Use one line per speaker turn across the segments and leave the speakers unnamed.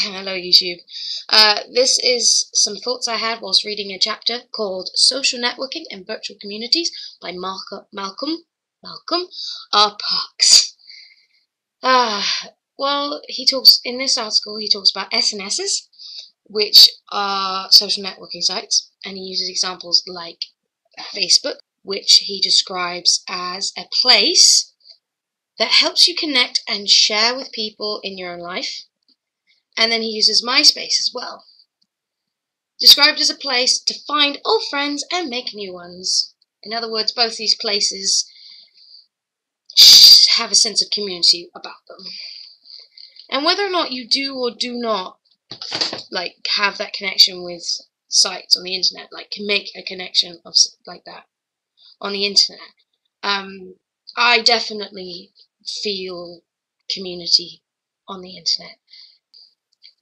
Hello, YouTube. This is some thoughts I had whilst reading a chapter called Social Networking and Virtual Communities by Malcolm R. Parks. Well, in this article, he talks about SNSs, which are social networking sites, and he uses examples like Facebook, which he describes as a place that helps you connect and share with people in your own life. And then he uses MySpace as well, described as a place to find old friends and make new ones. In other words, both these places have a sense of community about them. And whether or not you do or do not have that connection with sites on the internet, can make a connection of like that on the internet, I definitely feel community on the internet.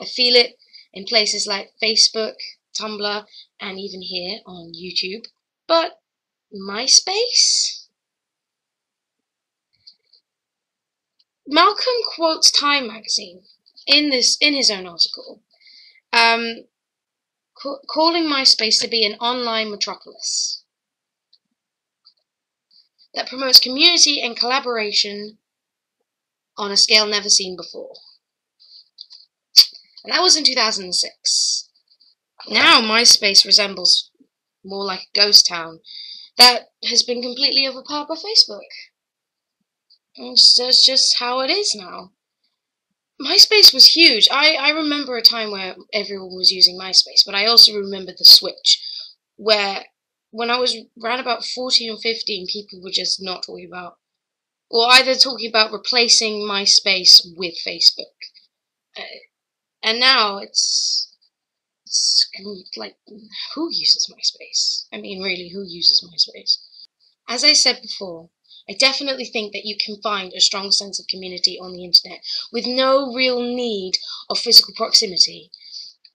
I feel it in places like Facebook, Tumblr, and even here on YouTube. But MySpace? Malcolm quotes Time magazine in his own article, calling MySpace to be an online metropolis that promotes community and collaboration on a scale never seen before. And that was in 2006. Now MySpace resembles more like a ghost town that has been completely overpowered by Facebook. And that's just how it is now. MySpace was huge. I remember a time where everyone was using MySpace, but I also remember the switch, where when I was around about 14 or 15, people were just not talking about, or either talking about replacing MySpace with Facebook. And now it's like, who uses MySpace? I mean, really, who uses MySpace? As I said before, I definitely think that you can find a strong sense of community on the internet with no real need of physical proximity.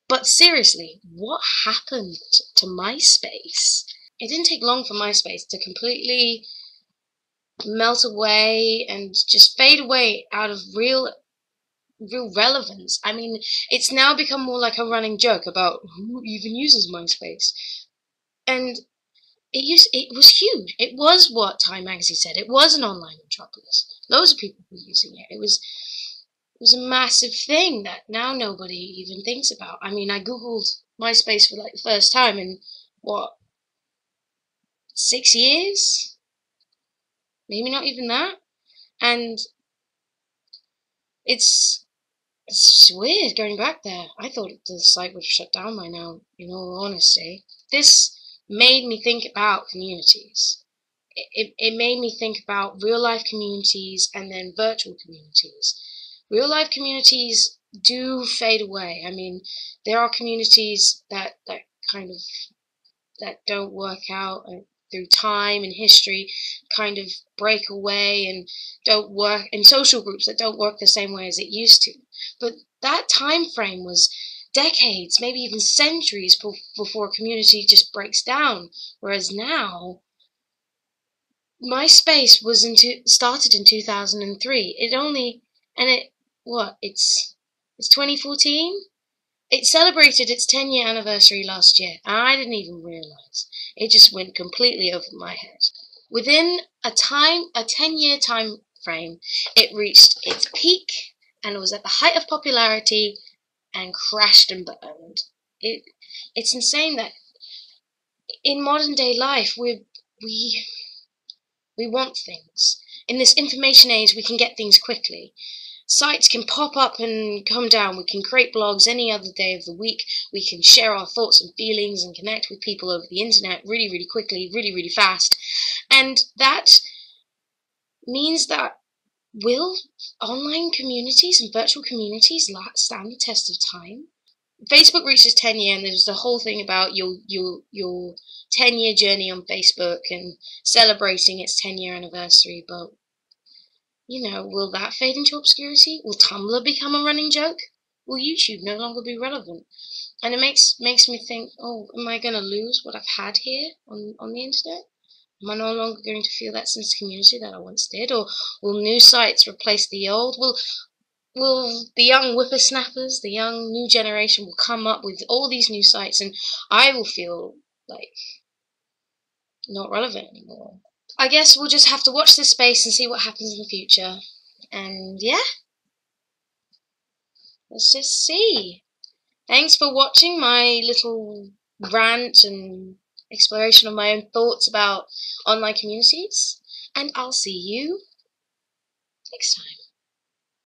But seriously, what happened to MySpace? It didn't take long for MySpace to completely melt away and just fade away out of real relevance. I mean, it's now become more like a running joke about who even uses MySpace. And it was huge. It was what Time magazine said. It was an online metropolis. Loads of people were using it. It was a massive thing that now nobody even thinks about. I mean, I googled MySpace for the first time in 6 years? Maybe not even that. And it's weird going back there. I thought the site would have shut down by now, in all honesty. This made me think about communities. It made me think about real-life communities and then virtual communities. Real-life communities do fade away. I mean, there are communities that don't work out through time and history, kind of break away and don't work, and social groups that don't work the same way as it used to. But that time frame was decades, maybe even centuries before a community just breaks down. Whereas now, MySpace started in 2003. It's 2014? It celebrated its 10-year anniversary last year, and I didn't even realize. It just went completely over my head. Within a 10-year time frame, it reached its peak, and it was at the height of popularity, and crashed and burned. It's insane that in modern day life we want things. In this information age, we can get things quickly. Sites can pop up and come down. We can create blogs any other day of the week. We can share our thoughts and feelings and connect with people over the internet really, really quickly, really, really fast. And that means that will online communities and virtual communities stand the test of time? Facebook reaches 10 years, and there's the whole thing about your 10-year journey on Facebook and celebrating its 10-year anniversary, but will that fade into obscurity? Will Tumblr become a running joke? Will YouTube no longer be relevant? And it makes me think, oh, am I going to lose what I've had here on the internet? Am I no longer going to feel that sense of community that I once did? Or will new sites replace the old? the young whippersnappers, the young new generation will come up with all these new sites, and I will feel like not relevant anymore. I guess we'll just have to watch this space and see what happens in the future. And yeah, let's just see. Thanks for watching my little rant and exploration of my own thoughts about online communities, and I'll see you next time.